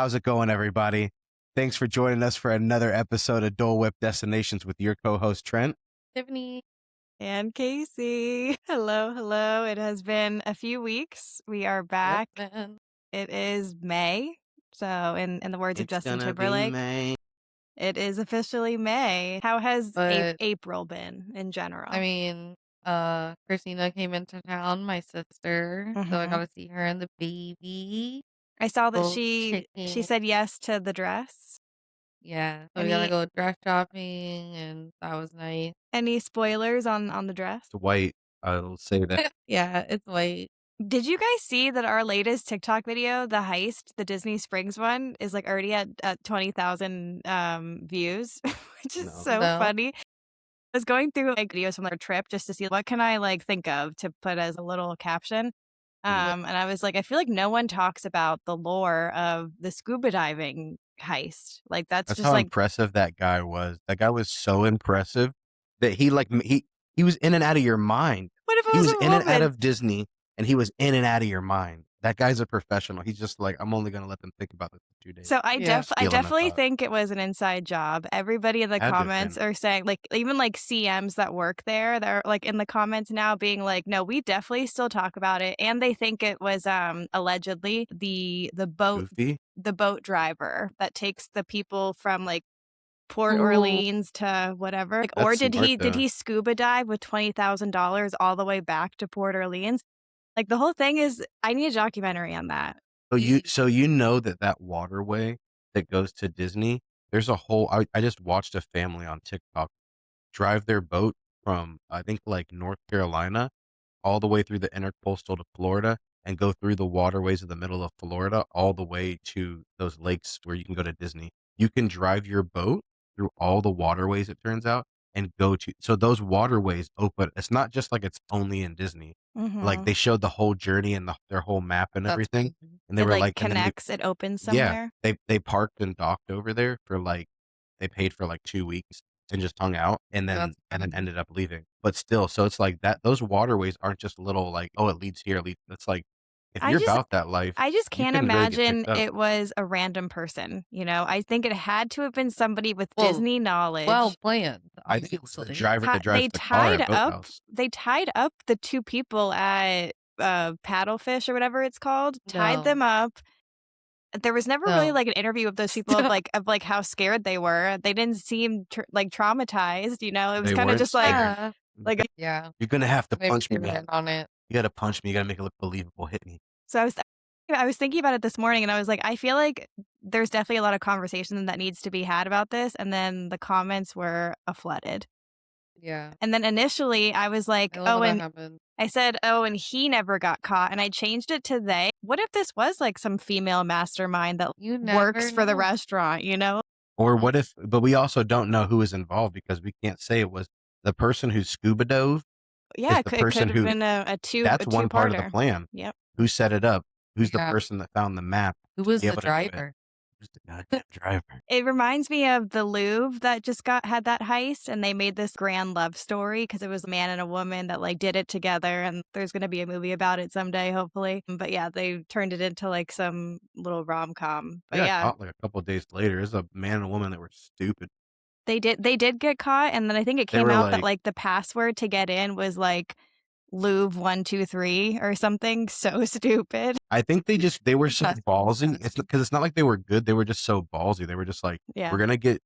How's it going, everybody? Thanks for joining us for another episode of Dole Whip Destinations with your co-host, Trent. Tiffany. And Casey. Hello. It has been a few weeks. We are back. Yep, man. It is May. So in the words of Justin Timberlake, it is officially May. How has But April been in general? I mean, Christina came into town, my sister, so I got to see her and the baby. I saw that Little she chicken. said yes to the dress. Yeah, so we gotta go dress shopping, and that was nice. Any spoilers on the dress? It's white. I'll say that. Yeah, it's white. Did you guys see that our latest TikTok video, the heist, the Disney Springs one, is like already at 20,000 views, which is so funny. I was going through like videos from our trip just to see what can I like think of to put as a little caption. And I was like, I feel like no one talks about the lore of the scuba diving heist. Like that's just how like impressive that guy was. That guy was so impressive that he was in and out of your mind. What if it He was was a in and out woman? of Disney, and he was in and out of your mind. That guy's a professional. He's just like, I'm only gonna let them think about this for 2 days. So I definitely think it was an inside job. Everybody in the comments are saying, like, even like CMs that work there, they're like in the comments now being like, no, we definitely still talk about it. And they think it was allegedly the boat driver that takes the people from like Port Orleans to whatever. Like, or did he scuba dive with $20,000 all the way back to Port Orleans? Like the whole thing is, I need a documentary on that. So you know that waterway that goes to Disney, there's a whole. I just watched a family on TikTok drive their boat from I think like North Carolina all the way through the intercoastal to Florida and go through the waterways of the middle of Florida all the way to those lakes where you can go to Disney. You can drive your boat through all the waterways, it turns out, and go to. So those waterways open. It's not just like it's only in Disney. Like they showed the whole journey and their whole map and everything. And they were like connects, it opens somewhere. Yeah, they parked and docked over there for like, they paid for like 2 weeks and just hung out and then ended up leaving. But still, so it's like that. Those waterways aren't just little like, oh, it leads here. It's like, if you're about that life, I just can't imagine it was a random person. You know, I think it had to have been somebody with Disney knowledge. Well planned. I think it was the driver that drives the car at Boathouse. They tied up the two people at Paddlefish or whatever it's called. Tied them up. There was never really like an interview of those people of like how scared they were. They didn't seem like traumatized. You know, it was kind of just like you're gonna have to punch me on it. You got to punch me. You got to make it look believable. Hit me. So I was thinking about it this morning, and I was like, I feel like there's definitely a lot of conversation that needs to be had about this. And then the comments were flooded. Yeah. And then initially I was like, I said, and he never got caught. And I changed it to they. What if this was like some female mastermind that works for the restaurant, you know? Or what if, but we also don't know who is involved because we can't say it was the person who scuba dove. Yeah, it could have been a two. That's one part of the plan. Yep. Who set it up? Who's the person that found the map? Who was the driver? Who's the goddamn driver? It reminds me of the Louvre that just had that heist, and they made this grand love story because it was a man and a woman that like did it together, and there's gonna be a movie about it someday, hopefully. But yeah, they turned it into like some little rom-com. But Caught like a couple of days later. There's a man and a woman that were stupid. They did get caught, and then I think it came out that like the password to get in was like Louvre 123 or something. So stupid. I think they were so ballsy. It's because it's not like they were good. They were just so ballsy. They were just like, we're gonna get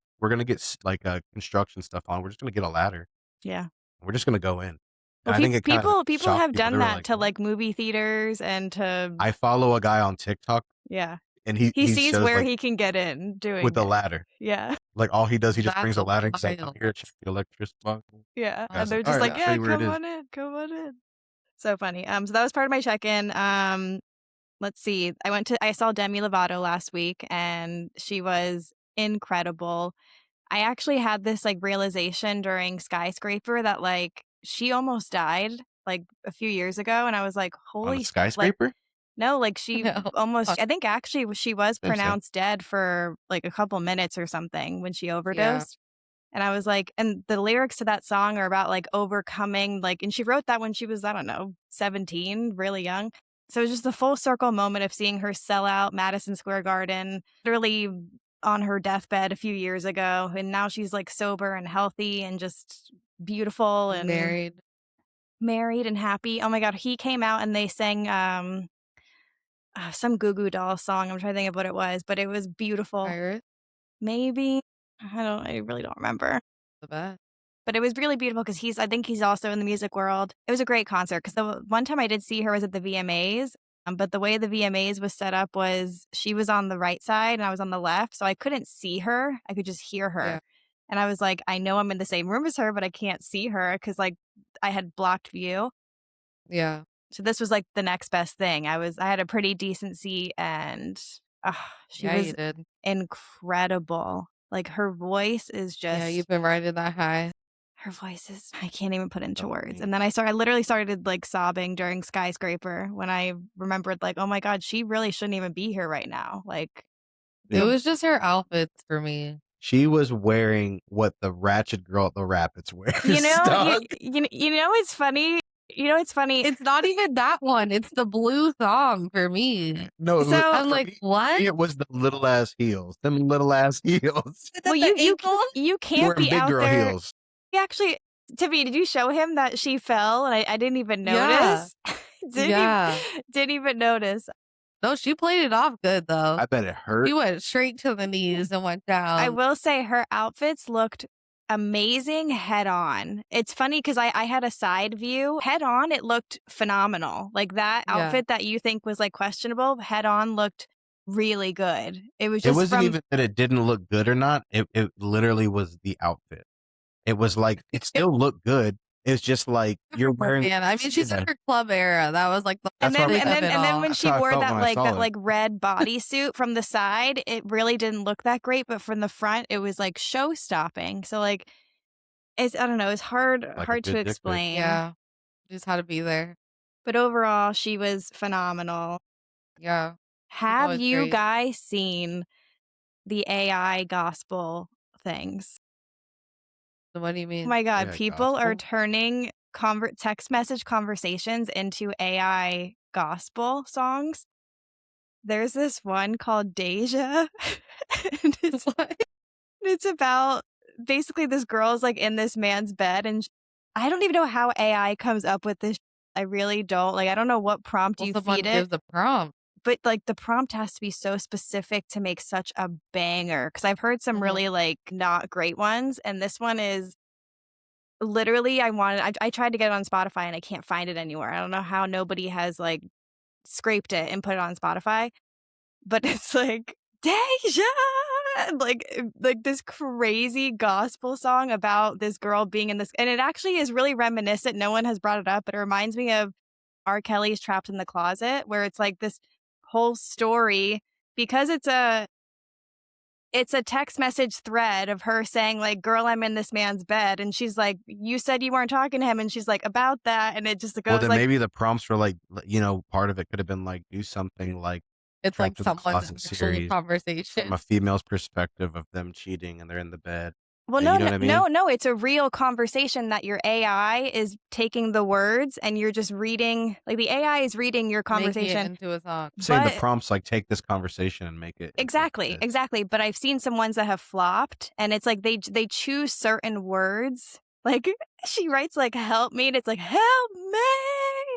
like construction stuff on. We're just gonna get a ladder. Yeah. We're just gonna go in. Well, I think people have done that to like movie theaters and to. I follow a guy on TikTok. Yeah. And he sees where he can get in doing with a ladder. Yeah. Like all he does, he just brings a ladder and says, "I'm here to check the electricity box." Yeah. And they're just like, yeah, come on in. So funny. So that was part of my check-in. Let's see. I saw Demi Lovato last week and she was incredible. I actually had this like realization during Skyscraper that like she almost died like a few years ago, and I was like, holy Skyscraper? No, like she almost, I think actually she was pronounced dead for like a couple minutes or something when she overdosed. And I was like, and the lyrics to that song are about like overcoming, like, and she wrote that when she was, I don't know, 17, really young. So it was just a full circle moment of seeing her sell out Madison Square Garden, literally on her deathbed a few years ago. And now she's like sober and healthy and just beautiful And and married and happy. Oh my God. He came out and they sang some Goo Goo Doll song. I'm trying to think of what it was, but it was beautiful. Pirate, Maybe. I really don't remember. the best. But it was really beautiful because I think he's also in the music world. It was a great concert because the one time I did see her was at the VMAs. But the way the VMAs was set up was she was on the right side and I was on the left. So I couldn't see her. I could just hear Yeah, her. And I was like, I know I'm in the same room as her, but I can't see her because like I had blocked view. yeah, So this was like the next best thing. I had a pretty decent seat and she yeah, you was did. incredible. Like her voice is Yeah, just you've been riding that high. her voice is I can't even put into So words. amazing. And then I literally started like sobbing during Skyscraper when I remembered like, oh my God, she really shouldn't even be here right now. Like It Yeah. the was just her outfits for me. She was wearing what the ratchet girl at the Rapids you wears, know, dog. you know it's funny. You know it's funny. It's not even that one. It's the blue thong for me. No, So I'm for like, me, what? it was the little ass heels. Them little ass heels. Is well that the ankle? you You can't wearing be big out girl there. heels. He actually Tiffany, did you show him that she fell and I didn't even Yeah, notice? didn't even yeah. didn't even notice. No, she played it off good though. I bet it She hurt. went straight to the knees and went I down. will say her outfits looked amazing head on. It's funny because I had a side view. Head on, it looked phenomenal. Like that Yeah. outfit that you think was like questionable, head on looked really good. It was It just wasn't from even that it didn't look good or not. It literally was the outfit. It was like it still looked good. It's just like you're wearing. Man, I mean, she's in Yeah, her club era. That was like the and that's whole how then thing and of then it and then all. when that's she how I wore felt when I that saw it. like red bodysuit from the side, it really didn't look that great, but from the front it was like show stopping. So like it's I don't know, it's Like a hard to good dick pic. explain. Yeah, just had to be there. But overall, she was phenomenal. Yeah, she's Have always you great. guys seen the AI gospel things? So what do you Oh mean? my God, Yeah, people are gospel. turning text message conversations into AI gospel songs. There's this one called Deja. and What? it's about basically this girl's like in this man's bed and I don't even know how AI comes up with this. I really don't. Like I don't know what prompt Well, you someone feed it. gives a prompt. But, like, the prompt has to be so specific to make such a banger. Because 'cause I've heard some Mhm. really, like, not great ones, and this one is literally I tried to get it on Spotify, and I can't find it anywhere. I don't know how nobody has, like, scraped it and put it on Spotify, but it's like, "Deja!" Like, this crazy gospel song about this girl being in this and it actually is really reminiscent, no one has brought it up, but it reminds me of R. Kelly's Trapped in the Closet, where it's like this whole story because it's a text message thread of her saying like, "Girl, I'm in this man's bed," and she's like, "You said you weren't talking to him," and she's like, "About that," and it just Well, goes then like maybe the prompts were like, part of it could have been like, do something like It's like Trapped in the someone's Closet actual series from conversation. a female's perspective of them cheating and they're in the bed. well, You no, know no, what I mean? no, no, it's a real conversation that your AI is taking the words and you're just reading like the AI is reading your Making it conversation, into a song. Saying the but prompts like take this conversation and make it into exactly, this. exactly, but I've seen some ones that have flopped, and it's like they choose certain words. Like, she writes, like, "Help me," and it's like, "Help me!"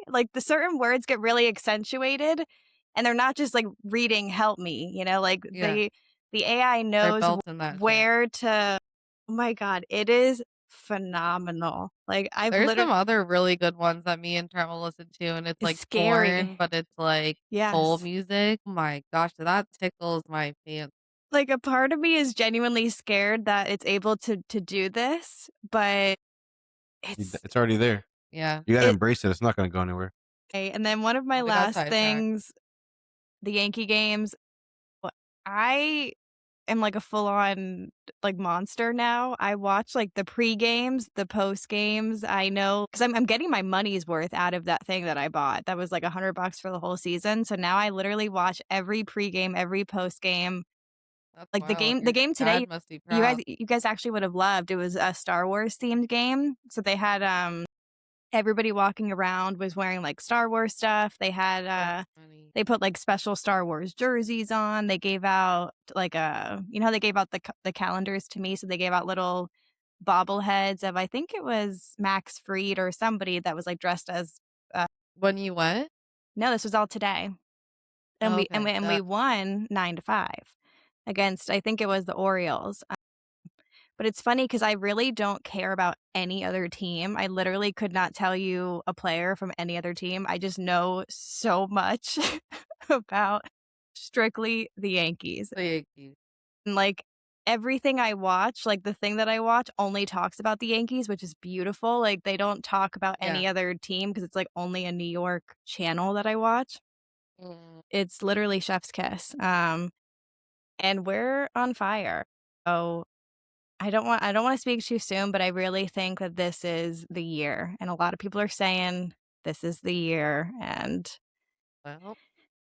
Like, the certain words get really accentuated, and they're not just, like, reading "help me," like, Yeah, the AI they're knows belting that shit. where to oh my god, it is phenomenal. Like, I've There's some literally other really good ones that me and Trent will listen to, and it's it's like scary. porn, but it's like soul Yes. music. My gosh, that tickles my fancy. Like, a part of me is genuinely scared that it's able to do this, but it's It's already there. Yeah, You got to it embrace it. It's not going to go anywhere. and then one of my well, they got last sidetracked. things, the Yankee games, w I am, like, a full-on, like, monster now. I watch, like, the pre-games, the post-games, I know 'cause I'm getting my money's worth out of that thing that I bought. That was, like, $100 for the whole season, so now I literally watch every pre-game, every post-game. That's Like, wild. the Your game today, dad must be proud. you guys actually would have loved. It was a Star Wars themed game, so they had, everybody walking around was wearing like Star Wars stuff. They had That's funny. they put like special Star Wars jerseys on. They gave out like how they gave out the calendars to me, so they gave out little bobbleheads of I think it was Max Fried or somebody that was like dressed as When you went? no, this was all today. And Oh, we okay. we won 9-5 against I think it was the Orioles. But it's funny because I really don't care about any other team. I literally could not tell you a player from any other team. I just know so much about strictly the Yankees. The Yankees. And like everything I watch, like the thing that I watch only talks about the Yankees, which is beautiful. Like they don't talk about Yeah. any other team because it's like only a New York channel that I watch. Mm. It's literally chef's kiss. And we're on fire. So I don't want to speak too soon, but I really think that this is the year. And a lot of people are saying this is the year. And Well,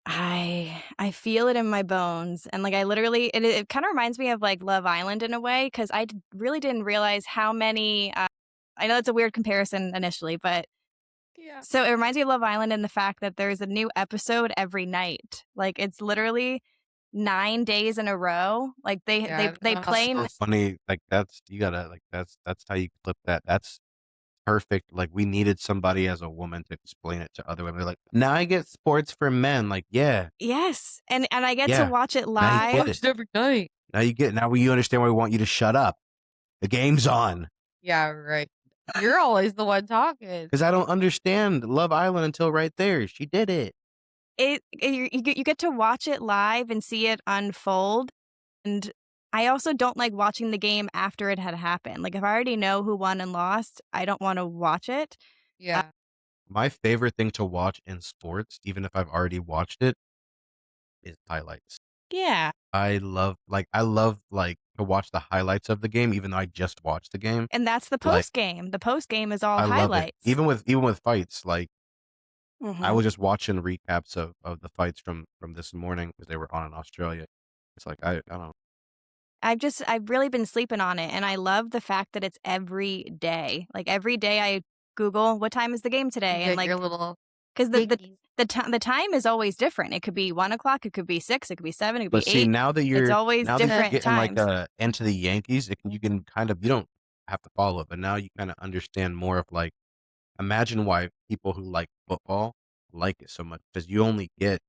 I feel it in my bones. And like I literally it kind of reminds me of like Love Island in a way, because really didn't realize how many I know it's a weird comparison initially, but yeah. so it reminds me of Love Island in the fact that there's a new episode every night. Like it's literally 9 days in a row. Like Yeah, I don't they know how play So funny, like, that's you gotta like, that's how you clip that. That's perfect. Like, we needed somebody as a woman to explain it to other women. They're like, "Now I get sports for men." Like, yeah, Yes, and I get to yeah. watch it Now you I get live. it. watched every night. Now you understand why we want you to shut up. The game's on. Yeah, right. You're always the one talking. Because I don't understand Love Island until right there. She did it. You get to watch it live and see it unfold, and I also don't like watching the game after it had happened. Like, if I already know who won and lost, I don't wanna watch it. Yeah. My favorite thing to watch in sports, even if I've already watched it, is highlights. Yeah, I love, like, to watch the highlights of the game even though I just watched the game. and that's the Like, postgame. The postgame is all I love it. highlights. Even with fights, like, I Mhm. was just watching recaps of the fights from this morning because they were on in Australia. It's like, I don't know. I've really been sleeping on it, and I love the fact that it's every day. Like, every day I Google, "What time is the game You today?" And, get like, your little 'cause Yankees. the time is always different. It could be 1 o'clock, it could be 6, it could be 7, it could But be see, 8. It's always now that you're different getting, like, times. into the Yankees, you can kind of you don't have to follow it, but now you kinda understand more of, like, imagine why people who like football like it so much because you only get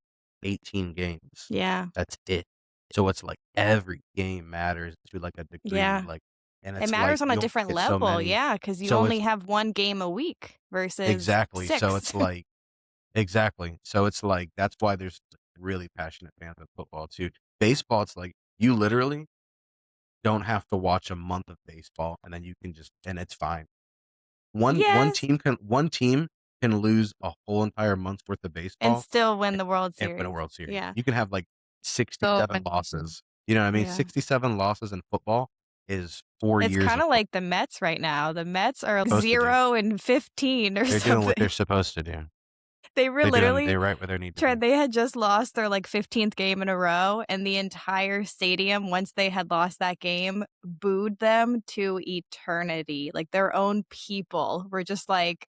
18 games. Yeah, That's it. So it's like every game matters to like a degree, yeah. like and It it's like matters on a you only different get so level, many. yeah, because you So only it's have 1 game a week versus exactly. So 6. it's like exactly. So it's like that's why there's really passionate fans of football too. Baseball, it's like you literally don't have to watch a month of baseball and then you can just and it's fine. Yes, One team can lose a whole entire month's worth of and baseball still win the World and win a Series. World Series. Yeah, You can have, like, So 67 many. losses. You know what I mean? yeah. 67 losses in football is 4 It's years of kinda football like the Mets right now. The Mets are like supposed to do. 0-15 or They're doing what they're something. supposed to do. They were literally They're right where they need to be. tried they had just lost their, like, 15th game in a row, and the entire stadium, once they had lost that game, booed them to eternity. Like, their own people were just like,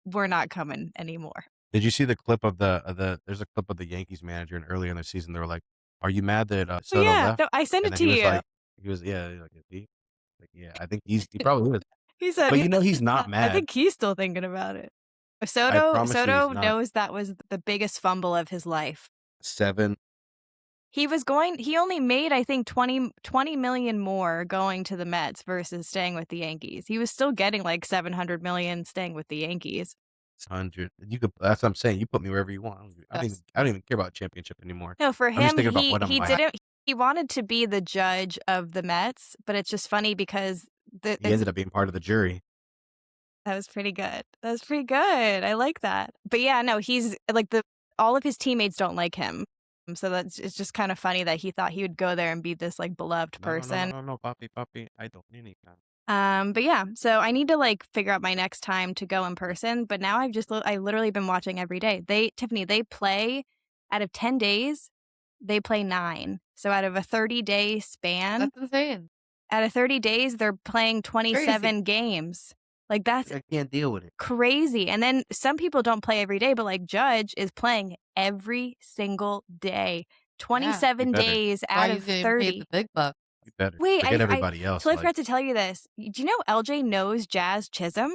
"We're not coming anymore." Did you see the clip of the there's a clip of the Yankees manager and earlier in the season, they were like, "Are you mad that, Oh, Soto yeah. left?" No, I sent And it then to he was you. like yeah, he's like, "Is he?" Like, "Yeah, I think he probably is." He said But you know he's not I mad. think he's still thinking about it. I promise you he's Soto not. knows that was the biggest fumble of his life. 7 He only made, I think, 20 million more going to the Mets versus staying with the Yankees. He was still getting, like, 700 million staying with the Yankees. 100. You could that's what I'm saying, you put me wherever you want. Yes. I don't even care about championship anymore. No, for I'm just him, thinking about what he I have. didn't he wanted to be the judge of the Mets, but it's just funny because He ended up being part of the jury. that was pretty good. That was pretty good. I like that. But yeah, no, he's like all of his teammates don't like him. So it's just kind of funny that he thought he would go there and be this like beloved No, no, no, no, person. no, no, papi, papi, I don't need any kind. But yeah, so I need to like figure out my next time to go in person. But now I literally been watching every day. Tiffany, they play out of 10 days, they play 9. So out of a 30-day span, That's insane. out of 30 days, they're playing Crazy. 27 games. Like, that's I can't deal with it. crazy. And then some people don't play every day, but like Judge is playing every single day, Yeah. You 27 better. days That's out why he's of getting paid the 30. big bucks. You better. Wait, Forget I everybody else, totally like forgot to tell you this. Do you know LJ knows Jazz Chisholm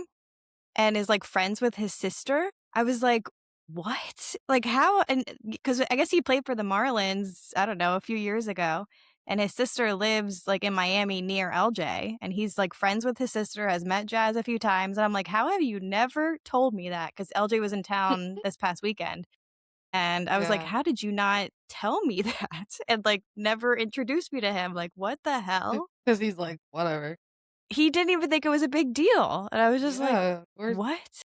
and is like friends with his sister? I was like, what? Like how? And because I guess he played for the Marlins, I don't know, a few years ago. And his sister lives like in Miami near LJ. And he's like friends with his sister, has met Jazz a few times. And I'm like, how have you never told me that? Because LJ was in town this past weekend. And I was like, Yeah. how did you not tell me that? And like never introduce me to him? Like, what the hell? Because he's like, whatever. He didn't even think it was a big deal. And I was just like, Yeah. We're what?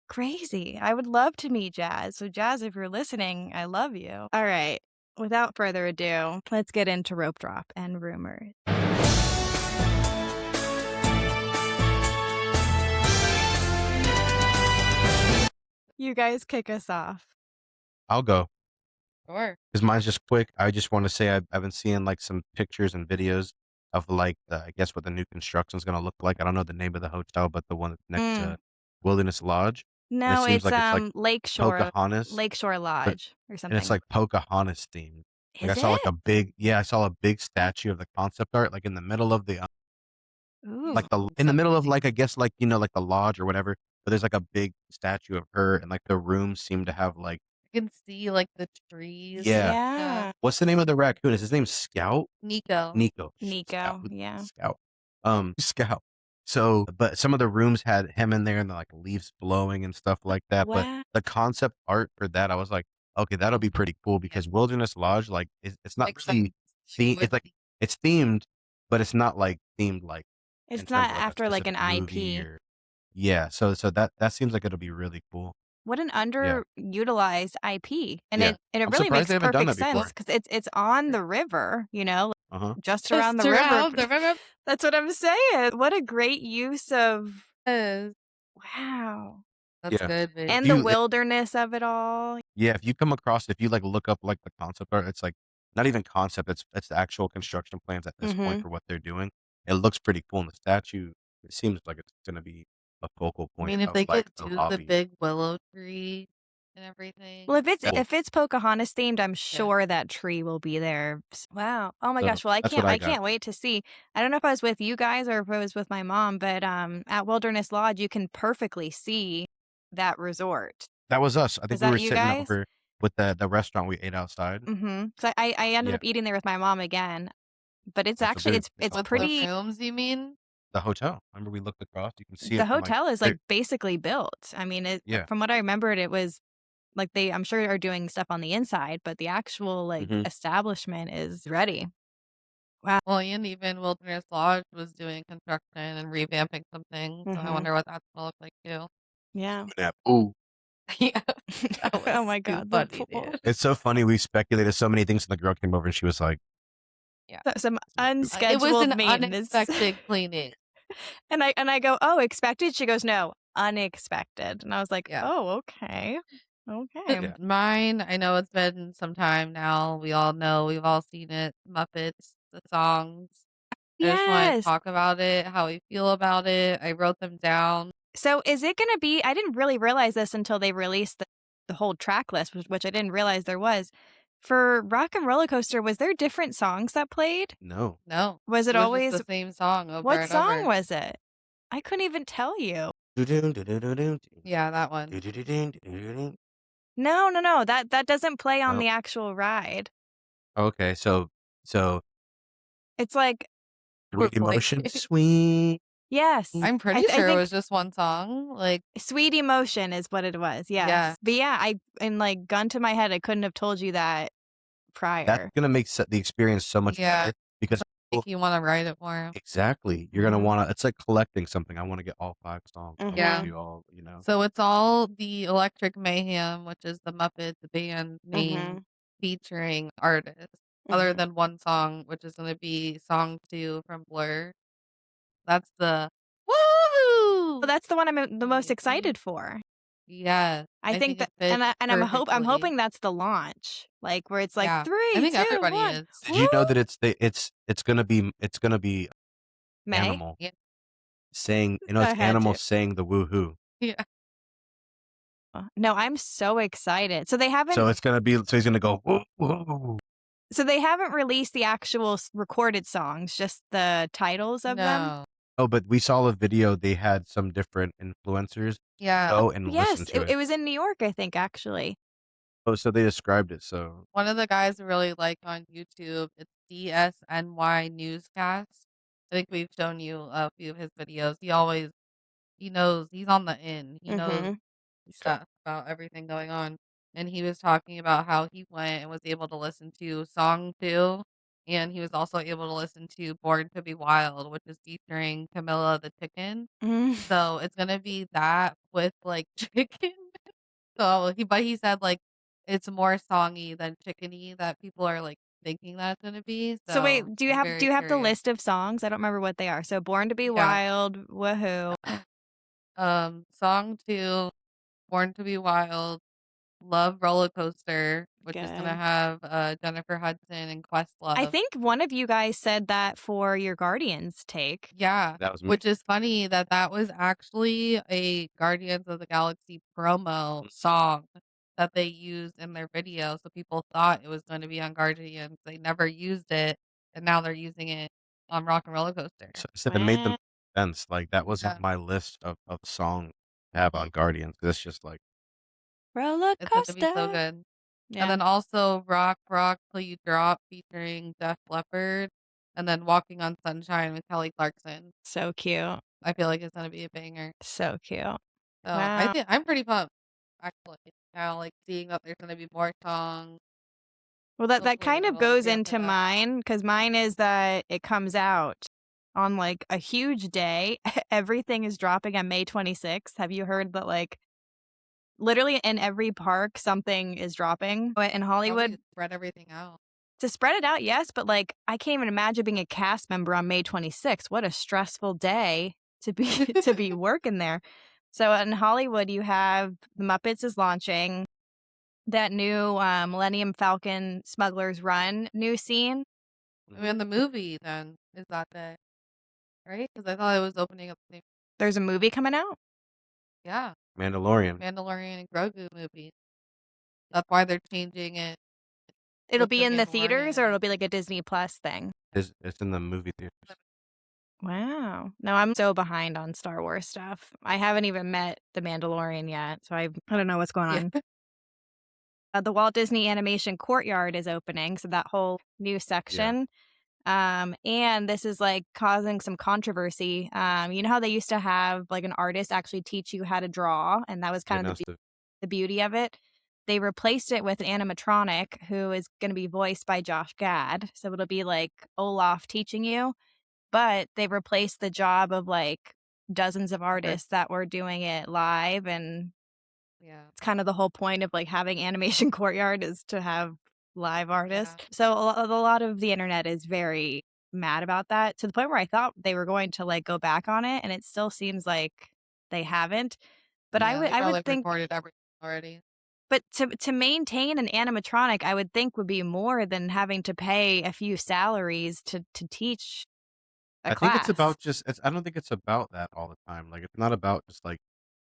Crazy. I would love to meet Jazz. So, Jazz, if you're listening, I love you. All right. Without further ado, let's get into Rope Drop and Rumors. You guys kick us off. I'll go. sure. Because mine's just quick. I just want to say I've been seeing like some pictures and videos of like I guess what the new construction is gonna look like. I don't know the name of the hotel, but the one that's next to Wilderness Lodge, and it No, seems it's like it's like Pocahontas, Lakeshore but Lodge or and it's something. like Pocahontas themed. Like I Is saw like it? I saw a big statue of the concept art like in the middle of the Ooh. like the in the middle of like I guess like like the lodge or whatever. But there's like a big statue of her, and like the rooms seem to have like I can see like the trees. yeah. Yeah. What's the name of the raccoon? Is his name Scout? Nico. Nico. Scout. Nico. Yeah. Scout. Scout. So, but some of the rooms had him in there and like leaves blowing and stuff like that. But Wow. the concept art for that, I was like, okay, that'll be pretty cool because Wilderness Lodge, like, it's not Makes really sense to themed. it. It's like, it's themed, but it's not like themed, like, in It's terms not of like a after like an specific movie IP. or, yeah. So that seems like it'll be really cool. What an Yeah. underutilized IP. And Yeah. it I'm really surprised makes they haven't done perfect that before. sense because it's on the river, you know, Uh huh. just around Just the river. around the river. That's what I'm saying. What a great use of Yes. wow. That's Yeah. good, babe. And the wilderness of it all. Yeah, if you come across if you, like, look up, like, the concept art, it's, like, not even concept, it's the actual construction plans at this point for what they're doing. It looks pretty cool, and the statue, it seems like it's gonna be a focal I point mean, if of, they like, could the do the lobby. big willow tree and Well, everything. Cool. if it's Pocahontas themed, I'm Yeah. sure that tree will be there. Wow. Oh my So, gosh. Well, that's what I I got. can't wait to see. I don't know if I was with you guys or if I was with my mom, but at Wilderness Lodge you can perfectly see that resort. That was us. I Is think we that were you sitting guys? over with the restaurant we ate outside. So I ended Yeah. up eating there with my mom again, but it's That's so actually good. it's With the pretty. rooms, you mean? The hotel. Remember we looked across? You can see The it from, like, hotel is there. like basically built. I mean, Yeah. from what I remembered, it was like I'm sure are doing stuff on the inside, but the actual like Mhm. establishment is ready. Wow. Well, and even Wilderness Lodge was doing construction and revamping some things. So I wonder what that's gonna look like too. Yeah. That pool. Yeah. That was Oh my too god, the funny, pool. dude. It's so funny, we speculated so many things, and the girl came over and she was like Yeah. Some It was unscheduled It was an maintenance. unexpected cleaning. and I go, "Oh, expected?" She goes, "No, unexpected." And I was like, Yeah. "Oh, okay. Okay." Yeah. Mine, I know it's been some time now. We all know, we've all seen it. Muppets, the songs. I just want to Yes. talk about it, how we feel about it. I wrote them down. So is it going to be I didn't really realize this until they released the whole track list, which I didn't realize there was. For Rock and Roller Coaster, was there different songs that played? No. No, Was it it was just always the same song over what and song over. was it? I couldn't even tell you. Yeah, that one. No. That doesn't play on No. the actual ride. Okay, so It's like sweet emotion, sweet. yes. I'm pretty I sure it think was just one song. Like, Sweet Emotion is what it was. Yes. yeah, But yeah, I and like gun to my head, I couldn't have told you that That's prior. gonna make the experience so much yeah, better because make you want to write it more. exactly. You're gonna wanna it's like collecting something. I wanna get all 5 songs. I want Yeah. you all, you know? So it's all the Electric Mayhem, which is the Muppets band name featuring artists, other than one song, which is going to be song 2 from Blur. That's the So woo. that's the one I'm the most excited for. Yeah, I think it that fits and I'm perfectly. hoping that's the launch. Like where it's like Yeah, 3, I think 2, everybody 1. is. Did you know that it's gonna be May? Animal? Yeah. saying, it's I had to. animals saying the woohoo. Yeah. No, I'm so excited. So he's gonna go woo woo. So they haven't released the actual recorded songs, just the titles of them? No. Oh, but we saw a video. They had some different influencers Yeah. go and listen Yes, to it it. was in New York, I think, actually. Oh, so they described it. So One of the guys I really like on YouTube, it's DSNY Newscast. I think we've shown you a few of his videos. He knows he's on the in. He knows Mhm. stuff about everything going on. And he was talking about how he went and was able to listen to Song 2, and he was also able to listen to Born to Be Wild, which is featuring Camilla the Chicken. Mm. So it's gonna be that with like chicken. But he said like it's more songy than chickeny that people are like thinking that it's gonna be. So wait, So do you I'm have do very you have the curious. list of songs? I don't remember what they are. So Born to Be Yeah. Wild, Woohoo. Song 2, Born to Be Wild, Love Roller Coaster, which is gonna Good. have Jennifer Hudson and I Questlove. think one of you guys said that for your Guardians take. Yeah, that was me. which is funny that that was actually a Guardians of the Galaxy promo song that they used in their video, so people thought it was going to be on Guardians. They never used it, and now they're using it on Rock and Roller Coaster. So it made them Wow. sense. Like that Yeah, wasn't my list of songs to have on Guardians. It's just like Roller it's going to be so coaster. good. And Yeah. then also Rock Rock Till You Drop featuring Def Leppard, and then Walking on Sunshine with Kelly Clarkson. So cute. I feel like it's gonna be a banger. So cute. So I Wow. think I'm pretty pumped, actually. Now, like seeing that there's gonna be more songs. Well, that Hopefully, kind they're of willing to goes pay up for into that. mine because mine is that it comes out on like a huge day. Everything is dropping on May 26th. Have you heard that, like, literally in every park, something is dropping? But in Probably Hollywood, to spread everything out. to spread it out, yes, but like, I can't even imagine being a cast member on May 26th. What a stressful day to be to be working there. So in Hollywood, you have The Muppets is launching that new Millennium Falcon Smuggler's Run new scene. I mean, the movie then is that day, right? Because I thought it was opening up the same. There's a movie coming out? Yeah, Mandalorian. Mandalorian and Grogu movie. That's why they're changing it It'll with be the in the Mandalorian theaters or in it'll it. be like a Disney Plus thing? It's in the movie theaters. Wow. No, I'm so behind on Star Wars stuff. I haven't even met the Mandalorian yet, so I don't know what's going Yeah, on. The Walt Disney Animation Courtyard is opening, so that whole new Yeah, section. And this is like causing some controversy. You know how they used to have like an artist actually teach you how to draw, and that was yeah. kind No, of the beauty of it. They replaced it with an animatronic who is going to be voiced by Josh Gad. So it'll be like Olaf teaching you, but they replaced the job of like dozens of artists that were doing it live. And yeah, it's kind of the whole point of like having Animation Courtyard is to have live artists. yeah. So a lot of the internet is very mad about that, to the point where I thought they were going to like go back on it, and it still seems like they haven't. But I Yeah, would they I would probably think, recorded everything already. but to maintain an animatronic, I would think would be more than having to pay a few salaries to teach a I think it's class. about just. I don't think it's about that all the time. Like it's not about just like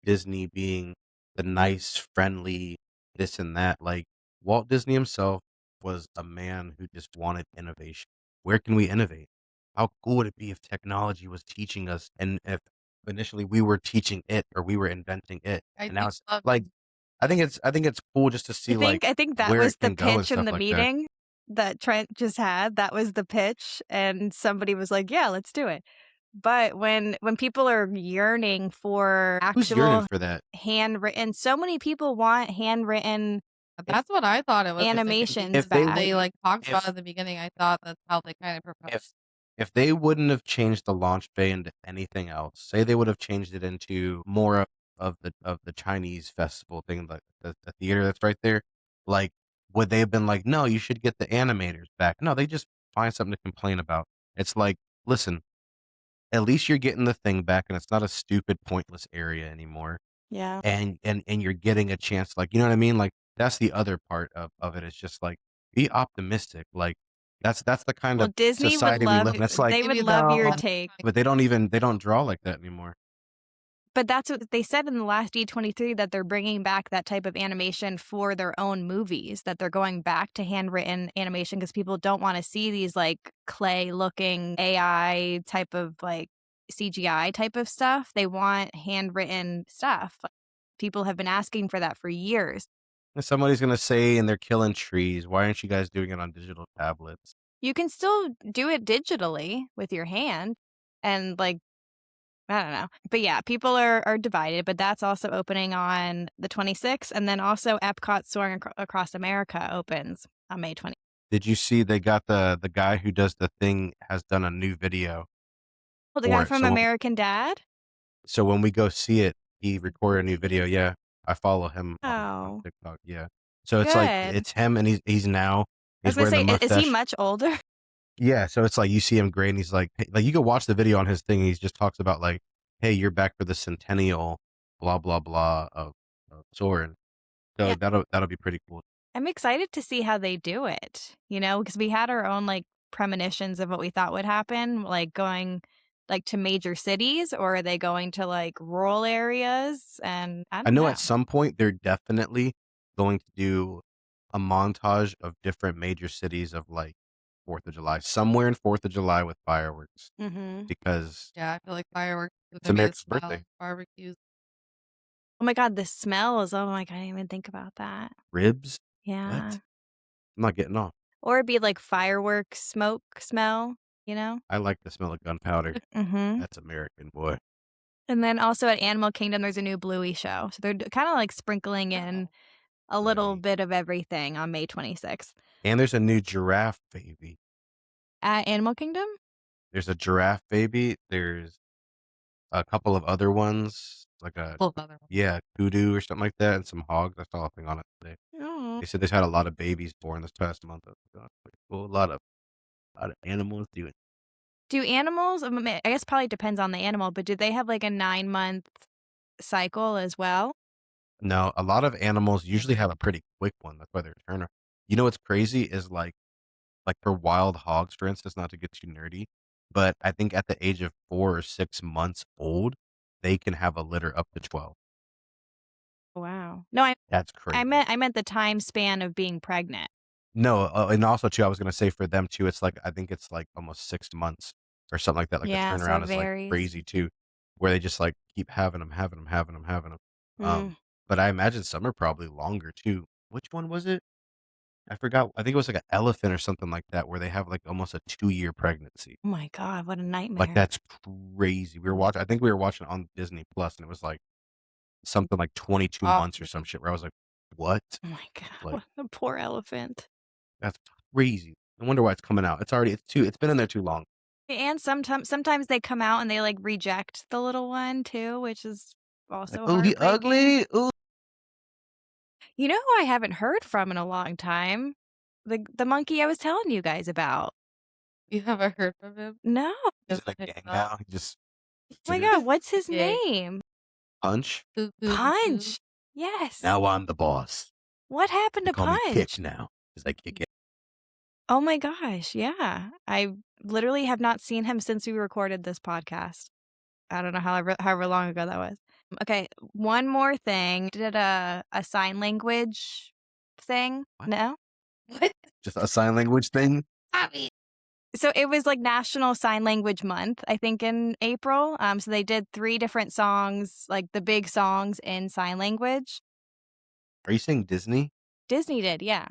Disney being the nice, friendly, this and that. Like Walt Disney himself was a man who just wanted innovation. Where can we innovate? How cool would it be if technology was teaching us and if initially we were teaching it or we were inventing it? I And now do it's love like I think it's cool just to I see like think I think that where was it the can go and pitch in stuff the like that. meeting that Trent just had. That was the pitch, and somebody was like, "Yeah, let's do it." But when people are yearning for Who's yearning actual for that? handwritten, so many people want handwritten If That's what I thought it was gonna be animations if because they back. they, wouldn't like, talked about if it at the beginning. I thought that's how they kinda if proposed. if they wouldn't have changed the launch bay into anything else, say they would have changed it into more of the Chinese festival thing, like the theater that's right there, like, would they have been like, "No, you should get the animators back." No, they just find something to complain about. It's like, listen, at least you're getting the thing back, and it's not a stupid, pointless area anymore, Yeah. and you're getting a chance, like, you know what I mean? Like, that's the other part of it. It's just like, be optimistic. Like, That's the kind Well, of Disney would society we love live in. It's like, they would Maybe the love your "No," one take. but they don't draw like that anymore. But that's what they said in the last D23 that they're bringing back that type of animation for their own movies, that they're going back to handwritten animation because people don't wanna see these, like, clay-looking AI type of, like, CGI type of stuff. They want handwritten stuff. Like, people have been asking for that for years. And somebody's gonna say, "And they're killing trees. Why aren't you guys doing it on digital tablets?" You can still do it digitally with your hand and, like, I don't know. But yeah, people are divided, but that's also opening on the 26th, and then also Epcot Soarin' Across America opens on May 20th. Did you see they got the guy who does the thing has done a new video Oh, the for guy it, from American Dad? so when we go see it, he recorded a new video, yeah. I follow him on Oh, TikTok, yeah. So it's like good. it's him and I was he's gonna wearing the say, is he mustache. much older? Yeah, so it's like you see him great and he's like hey, like you can watch the video on his thing, he just talks about like, "Hey, you're back for the centennial, blah, blah, blah of Soarin'." So Yeah, that'll be pretty cool. I'm excited to see how they do it, because we had our own, like, premonitions of what we thought would happen, like, going, like, to major cities, or are they going to, like, rural areas? And I I don't know know. at some point they're definitely going to do a montage of different major cities of like 4th of July, somewhere in 4th of July with fireworks Mhm. because yeah, I feel like fireworks is it's gonna be the America's style birthday. of barbecues. Oh my god, the smells, oh my god, I didn't even think about that. Ribs? What? Yeah. I'm not getting off. Or it'd be like fireworks smoke smell, you know? I like the smell of gunpowder. Mhm. That's American, boy. And then also at Animal Kingdom, there's a new Bluey show. So they're kinda like sprinkling in Oh. a little Nice. bit of everything on May 26th. And there's a new giraffe baby. At Animal Kingdom? There's a giraffe baby. There's a couple of other ones, like a Couple of other ones. yeah, kudu or something like that, and some hogs. I saw a thing on it today. Oh. They said they've had a lot of babies born this past month. I was like, "Oh, that's pretty cool." A lot of animals doing. Do animals I guess probably depends on the animal, but do they have like a 9-month cycle as well? No, a lot of animals usually have a pretty quick one. That's why they're turner. You know what's crazy is like for wild hogs, for instance, not to get too nerdy, but I think at the age of 4 or 6 months old, they can have a litter up to 12. Wow. No, I That's I crazy. meant I meant the time span of being pregnant. No, and also too, I was gonna say for them too, it's like I think it's like almost 6 months or something like that. Like the Yeah, so it turnaround is like varies. crazy too, where they just like keep having them, having them, having them, having them. Mm. But I imagine some are probably longer too. Which one was it? I forgot. I think it was like an elephant or something like that, where they have like almost a 2-year pregnancy. Oh my god, what a Like nightmare. that's crazy. I think we were watching on Disney Plus, and it was like something like 22 Oh, months or some shit. Where I was like, "What?" Oh my god, Like what a poor elephant. that's crazy. I wonder why it's coming out. It's been in there too long. And sometimes they come out and they, like, reject the little one too, which is Like, also "Oh, he heartbreaking. ugly. Ooh." You know who I haven't heard from in a long time? The monkey I was telling you guys about. you haven't heard from him? No. He's Just in a picked gang up now. He just Oh my god, what's his gig. name? Punch. Doo doo doo doo. Punch. Yes. Now I'm the boss. What happened They to call me Kick Punch? now because I kick it. Oh my gosh, yeah. I literally have not seen him since we recorded this podcast. I don't know however long ago that was. Okay, one more thing. Did a sign language thing? What? No? What? Just a sign language thing. Abby. So it was like National Sign Language Month, I think in April. So they did 3 different songs, like the big songs in sign language. Are you saying Disney? Disney did, yeah.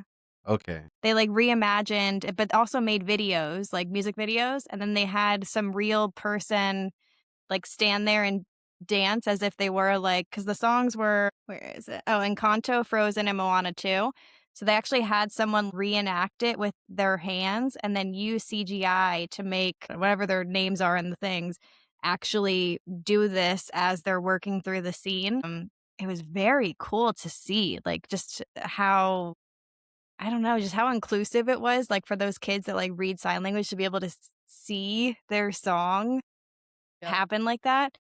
Okay. They like reimagined, but also made videos, like music videos, and then they had some real person like stand there and dance as if they were like because the songs were where is it? Oh, Encanto, Frozen, and Moana 2. So they actually had someone reenact it with their hands and then use CGI to make whatever their names are in the things actually do this as they're working through the scene. It was very cool to see, like just how I don't know, just how inclusive it was, like for those kids that like read sign language to be able to see their song Yep. happen like that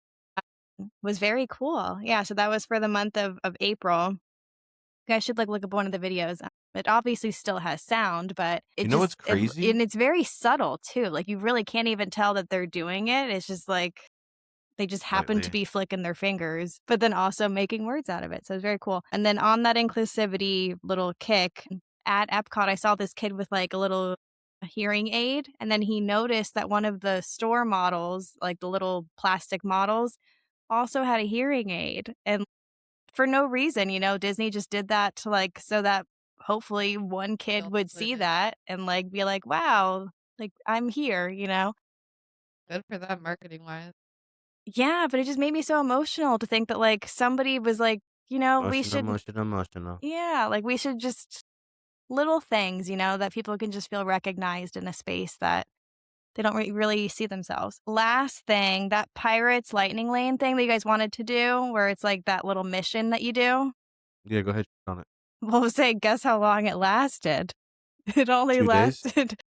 was very cool. Yeah, so that was for the month of April. You guys should, like, look up one of the videos. It obviously still has sound, but You it know what's just crazy? and it's very subtle too. Like you really can't even tell that they're doing it. It's just like they just happen to Slightly. be flicking their fingers, but then also making words out of it. So it's very cool. And then on that inclusivity little kick at Epcot, I saw this kid with like a little hearing aid. And then he noticed that one of the store models, like the little plastic models, also had a hearing aid. And for no reason, Disney just did that to like so that hopefully one kid would see Included. that and like be like, wow, like I'm here. Good for them marketing-wise. Yeah, but it just made me so emotional to think that, like, somebody was like, we Emotional, should emotional, emotional. yeah, like, we should just little things, that people can just feel recognized in a space that they don't really see themselves. Last thing, that Pirates Lightning Lane thing that you guys wanted to do, where it's like that little mission that you do. Yeah, go ahead on it. Well, say, guess how long it lasted? It only 2 days? lasted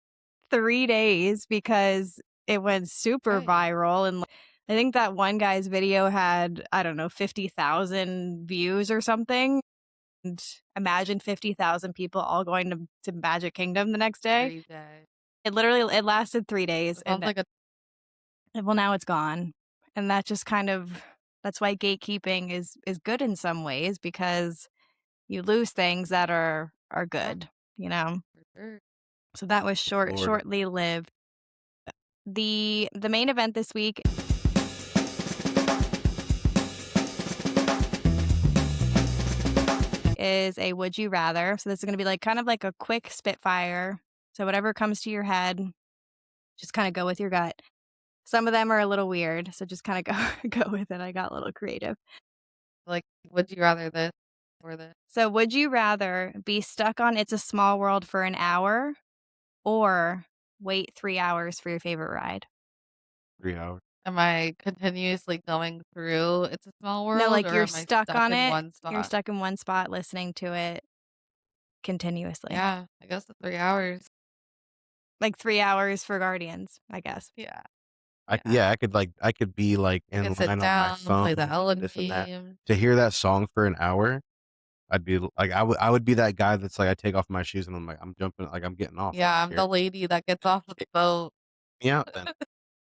3 days because it went super Right. viral, and I think that one guy's video had, I don't know, 50,000 views or something, and imagine 50,000 people all going to Magic Kingdom the next day. 3 days. It lasted 3 days, It and sounds like a well, now it's gone, and that just kind of that's why gatekeeping is good in some ways because you lose things that are yeah, good. for sure. So that was Florida. shortly lived. The main event this week is a would you rather. So this is going to be like kind of like a quick spitfire. So whatever comes to your head, just kind of go with your gut. Some of them are a little weird, so just kind of go with it. I got a little creative. Like, would you rather this or this? So would you rather be stuck on It's a Small World for an hour or wait 3 hours for your favorite ride? 3 hours. Am I continuously going through It's a Small No, World, like or you're am I stuck stuck on in it. one You're spot? stuck in one spot listening to it continuously. Yeah, I guess the 3 hours. Like 3 hours for Guardians, I guess. Yeah, Yeah, I could be, like, I in could sit line on my down, play the phone, Ellen this and that. game. To hear that song for an hour, I'd be like, I would be that guy that's like, I take off my shoes and I'm like, I'm jumping, like, I'm getting off, I Yeah, don't I'm care. the lady that gets off of the Kick boat. me out then,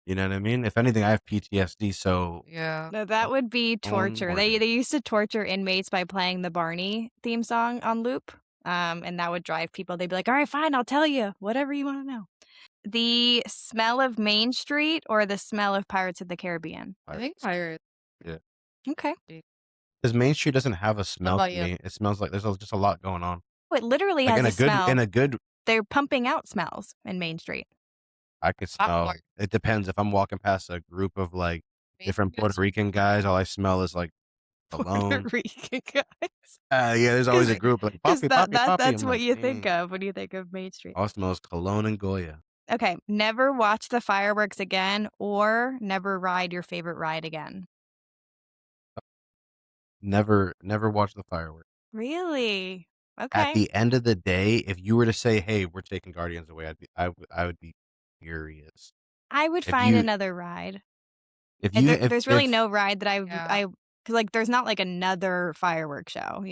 you know what I mean? If anything, I have PTSD, so Yeah. No, that would be phone torture. They Morgan. they used to torture inmates by playing the Barney theme song on loop, and that would drive people. They'd be like, "All right, fine, I'll tell you whatever you want to know." The smell of Main Street or the smell of Pirates of the Caribbean? I think Pirates. pirates. Yeah, Okay. Gee. because Main Street doesn't have a What smell about to you? me, it smells like there's just a lot going on. Oh, it literally Like, has a in smell. a good They're pumping out smells in Main Street. I could Popcorn. smell it depends if I'm walking past a group of, like, Main different Street has Puerto Rican guys, all I smell is, like, Puerto cologne. Rican guys. Yeah, there's always a Right. group like, Because "Papi, that papi, that papi." that's I'm what like, you think "Dang." of when you think of Main Street. All it smells cologne and Goya. Okay, never watch the fireworks again or never ride your favorite ride again. Never watch the fireworks. Really? At Okay. the end of the day, if you were to say, "Hey, we're taking Guardians away," I would be furious. I would If find you another ride. if you There's really if no ride that Yeah. because like, there's not, like, another fireworks show,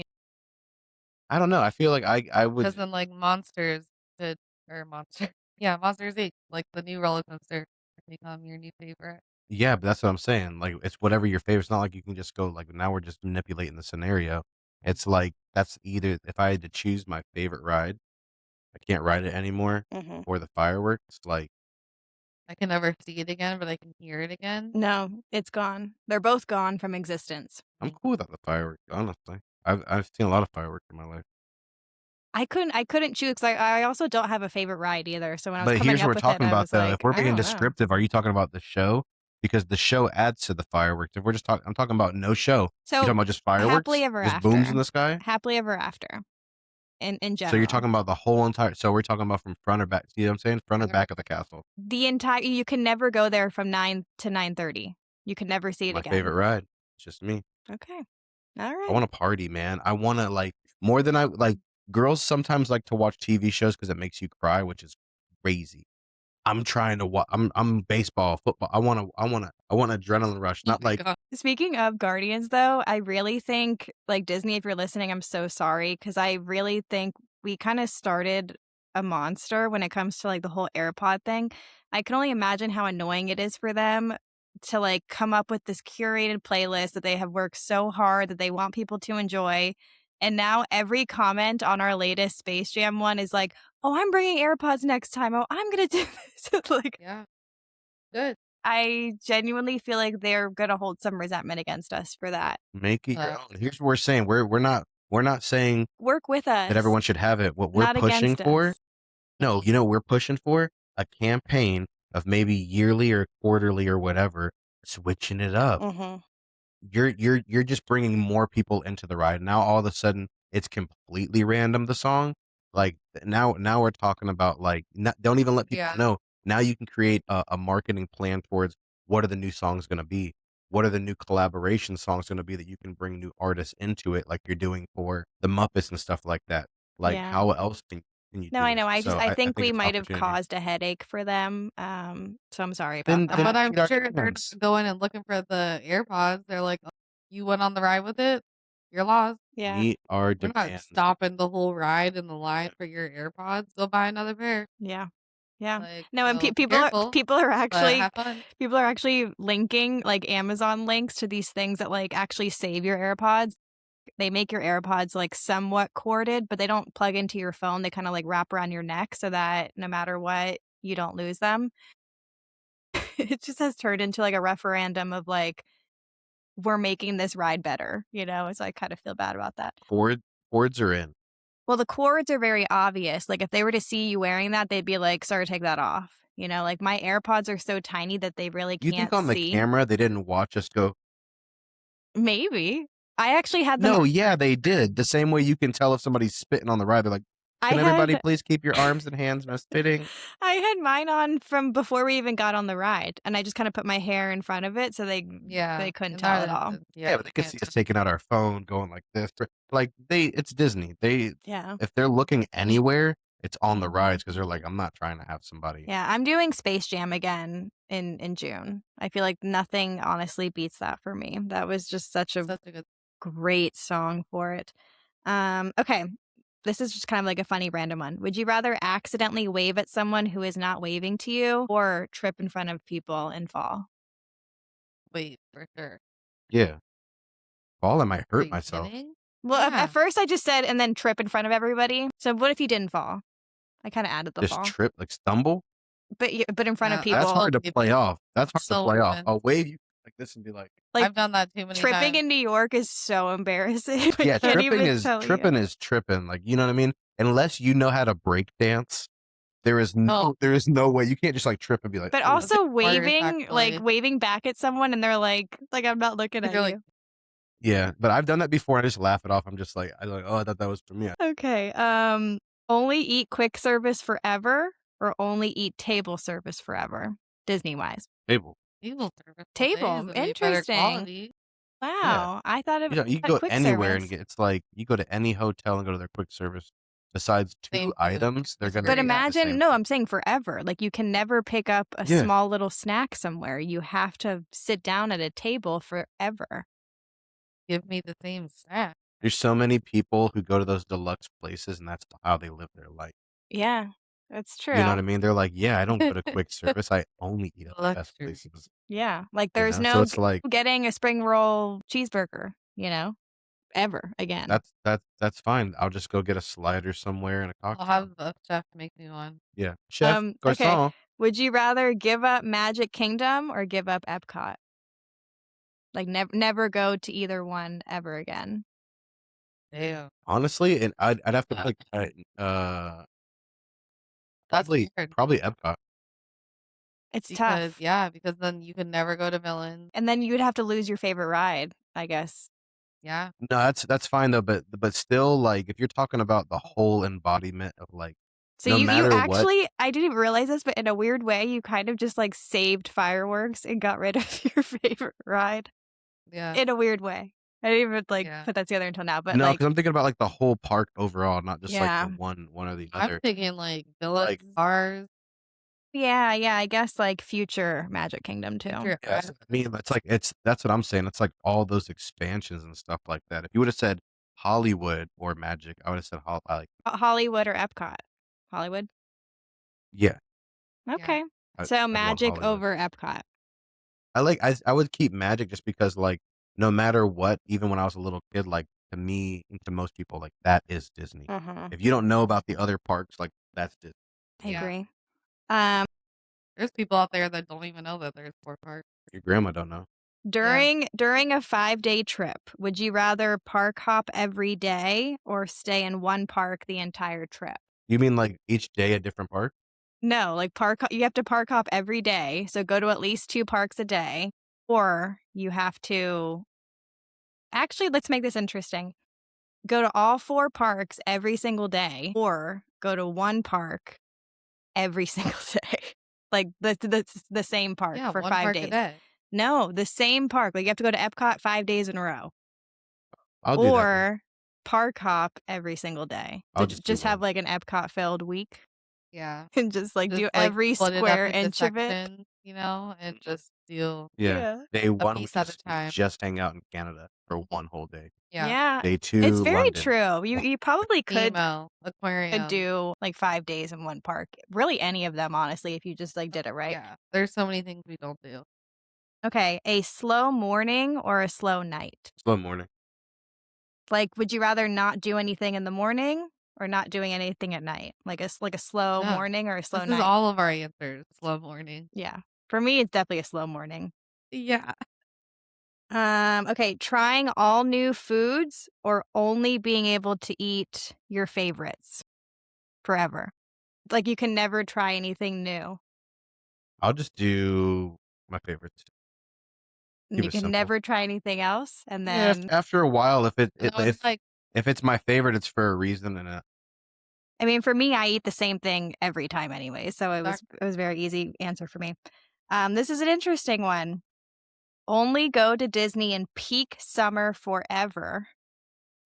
I don't know, I feel like I Because would then, like, Monsters could or Monster yeah, Monsters Inc., like, the new roller coaster could become your new favorite. yeah, but that's what I'm saying, like, it's whatever your favorite it's not like you can just go, like, now we're just manipulating the scenario. It's like, that's either if I had to choose my favorite ride, I can't ride it anymore, Mhm. or the fireworks, like, I can never see it again, but I can hear it again. No, it's gone. They're both gone from existence. I'm cool without the fireworks, honestly. I've seen a lot of fireworks in my life. I couldn't choose 'cause I also don't have a favorite ride either, so when I was But coming here's what up we're with it, talking I about, was though. If like, we're "I being don't know." descriptive, are you talking about the show? Because the show adds to the fireworks. If we're just talking I'm talking about no show. You talking So, about just fireworks? Happily Ever Just booms in After. the sky? Happily Ever After in So you're general. talking about the whole entire so we're talking about from front or back see what I'm saying? Front or Front or back of the castle. The entire you can never go there from 9 to 9:30. You can never see it My favorite again. ride. It's just me. Okay. I Alright. wanna party, man. I wanna, like more than I like, girls sometimes like to watch TV shows because it makes you cry, which is crazy. I'm trying to I'm baseball, football. I want adrenaline rush, Oh not my like god. Speaking of Guardians, though, I really think, like, Disney, if you're listening, I'm so sorry because I really think we kinda started a monster when it comes to, like, the whole AirPod thing. I can only imagine how annoying it is for them to, like, come up with this curated playlist that they have worked so hard that they want people to enjoy, and now every comment on our latest Space Jam one is like, "Oh, I'm bringing AirPods next time. Oh, I'm gonna do this." Like, Yeah, good. I genuinely feel like they're gonna hold some resentment against us for that. Make it your Uh, own. Here's what we're saying. We're not saying Work with that us, everyone should have it. What we're not pushing against for, us. no, you know what we're pushing for? A campaign of maybe yearly or quarterly or whatever, switching it up. Mhm. You're just bringing more people into the ride. Now all of a sudden it's completely random the song. Like now we're talking about like don't even let people yeah, know. Now you can create a marketing plan towards what are the new songs going to be? What are the new collaboration songs going to be that you can bring new artists into it like you're doing for the Muppets and stuff like that. Like Yeah. how else can you No, do I it? know. So I I think think we it's might have opportunity. caused a headache for them, so I'm sorry about Then but that. I'm meet our sure they're demands. not going and looking for the AirPods. They're like, "Oh, you went on the ride with it? You're lost. Yeah. Meet our We're not demands. stopping the whole ride in the line Yeah. for your AirPods. Go buy another pair." Yeah. Yeah. Like, No, and so be people are careful, people are but actually have fun. linking, like, Amazon links to these things that, like, actually save your AirPods. They make your AirPods, like, somewhat corded, but they don't plug into your phone. They kinda, like, wrap around your neck so that no matter what, you don't lose them. It just has turned into, like, a referendum of, like, we're making this ride better, you know? So I kind of feel bad about that. Cords are in. Well, the cords are very obvious. Like, if they were to see you wearing that, they'd be like, "Sir, take that off." You know, like, my AirPods are so tiny that they really You think can't on the see. camera they didn't watch us go, Maybe. I actually had them "No, yeah, they did." The same way you can tell if somebody's spitting on the ride, they're like, I "Can everybody had please keep your arms and hands misfitting?" I had mine on from before we even got on the ride, and I just kinda put my hair in front of it so Yeah, they couldn't in tell at that all. instance, yeah, Yeah, you but they could can't see us taking out our phone, going like this. Like, it's Disney. Yeah. If they're looking anywhere, it's on the mhm. rides because 'cause they're like, "I'm not trying to have somebody." Yeah, I'm doing Space Jam again in June. I feel like nothing honestly beats that for me. That was just such a Such a good great song for it. Okay. This is just kind of like a funny random one. Would you rather accidentally wave at someone who is not waving to you or trip in front of people and fall? wait, for sure. Yeah. Fall, I might Are hurt you myself. kidding? Well, at Yeah. first I just said and then trip in front of everybody. So what if you didn't fall? I kind of added the Just fall, trip, like, stumble? but in front of Yeah, I'm That's people. hard still to play maybe off. That's hard to still play off. open. I'll wave you like this and be like, Like I've done that too many tripping times. in New York is so embarrassing. I yeah, can't even tell you. tripping is tripping, like, you know what I mean? Unless you know how to break dance, Oh, there is no way. You can't just, like, trip and be like, But "Oh." that's also even worse, waving, like actually. waving back at someone and they're like I'm not looking at They're like, you. Yeah, but I've done that before, I just laugh it off. I'm like, "Oh, I thought that was for me." Okay. Only eat quick service forever or only eat table service forever, Disney wise. Table. "Table service all day is Table, gonna be better interesting. quality." Yeah. Wow, I thought of You can but go quick anywhere and service. get it's like, you go to any hotel and go to their quick service, besides 2 Same food, items, they're just gonna But great. be the imagine same no, thing. I'm saying forever. Like, you can never pick up a Yeah. small little snack somewhere. You have to sit down at a table forever. Give me the same snack. There's so many people who go to those deluxe places, and that's how they live their life. Yeah, that's You know what true. I mean? They're like, "Yeah, I don't go to quick service, I only eat at the best Luxury. places." Yeah, like, You there's know? So no it's like, getting a spring roll cheeseburger, you know, ever again. that's fine. I'll just go get a slider somewhere and a I'll cocktail. have a chef make me one. Yeah. Chef, Okay. garçon. Would you rather give up Magic Kingdom or give up Epcot? Like, never go to either one ever again. Damn, Honestly, and I'd have to uh, pick, that's hard probably Epcot. It's because tough. yeah, because then you can never go to Villains. And then you'd have to lose your favorite ride, I guess. Yeah, No, that's fine though, but still, like, if you're talking about the whole embodiment of, like, So no you matter what. actually I didn't realize this, but in a weird way, you kind of just, like, saved fireworks and got rid of your favorite ride yeah, in a weird way. I didn't even, like, yeah. put that together until now, but, No, like because 'cause I'm thinking about, like, the whole park overall, not just, like, the yeah. one or the I'm other. thinking like Like, Villains, Stars, Yeah, yeah, I guess, like, future Magic Kingdom too. Future yeah, that's what I mean, that's what I'm saying, it's like all those expansions and stuff like that. If you would've said Hollywood or Magic. I would've said like Hollywood or Epcot? Hollywood? yeah, Yeah. Okay. I So I'd want Magic Hollywood. over Epcot. I would keep Magic just because, like, no matter what, even when I was a little kid, like, to me and to most people, like, that is Disney. Mhm. If you don't know about the other parks, like, that's Disney. I Yeah. agree. Um, There's people out there that don't even know that there's 4 parks. Your grandma don't know. Yeah. during a 5-day trip, would you rather park hop every day or stay in one park the entire trip? You mean, like, each day a different park? No, like you have to park hop every day, so go to at least 2 parks a day, or you have to actually, let's make this interesting. Go to all 4 parks every single day, or go to 1 park every single day. Like, the same park Yeah, for 1 5 park a days. day. No, the same park. Like, you have to go to Epcot 5 days in a row, I'll do that then. or park hop every single day. I'll So just do just have, one. like, an Epcot-filled week Yeah. and just, like, Just, do like, every split it up square into inch of it. sections, and just do Yeah. Yeah. Day a 1, we piece at a time. just hang out in Canada for 1 whole day. Yeah. Yeah. Day It's 2, very London. true. You probably could Emo, aquarium. do, like, 5 days in one park. Really any of them, honestly, if you just, like, did it right. Yeah. There's so many things we don't do. Okay, a slow morning or a slow night? Slow morning. Like, would you rather not do anything in the morning or not doing anything at night? Like a slow No. morning or a slow This is night? all of our answers. Slow morning. Yeah. For me, it's definitely a slow morning. Yeah. Okay, trying all new foods or only being able to eat your favorites forever. Like, you can never try anything new. I'll just do my favorites. And Keep you it can simple. never try anything else, and Yeah, then after a while, if No, it's like if it's my favorite, it's for a reason, and I mean, for me, I eat the same thing every time anyway, so exactly. it was very easy answer for me. This is an interesting one. Only go to Disney in peak summer forever,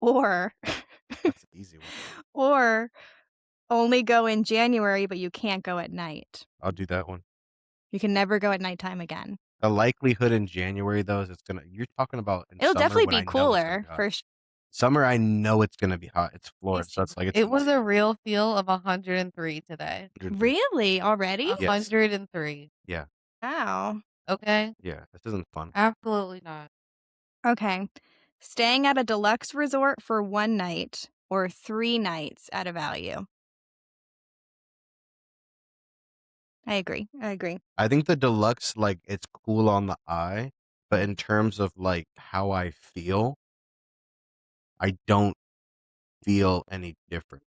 or that's an easy one. or only go in January, but you can't go at night. I'll do that one. You can never go at nighttime again. The likelihood in January, though, is you're talking about in It'll summer definitely when be I know it's gonna cooler be hot. for sure. Summer, I know it's gonna be hot. It's Florida, so it's like it's It was a real feel of 103 today. 103. Really? Already? Yes. 103. Yeah. Wow. Okay? Yeah. This isn't fun. Absolutely not. Okay. Staying at a deluxe resort for 1 night or 3 nights at a value. I agree. I agree. I think the deluxe, like, it's cool on the eye, but in terms of, like, how I feel, I don't feel any different.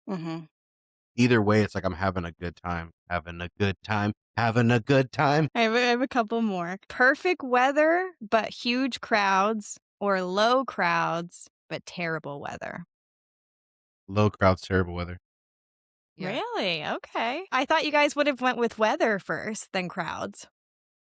Mhm. Either way, it's like I'm having a good time, having a good time, having a good time. I have a couple more. Perfect weather, but huge crowds, or low crowds, but terrible weather. Low crowds, terrible weather. Yeah. Really? Okay. I thought you guys would have went with weather first, then crowds.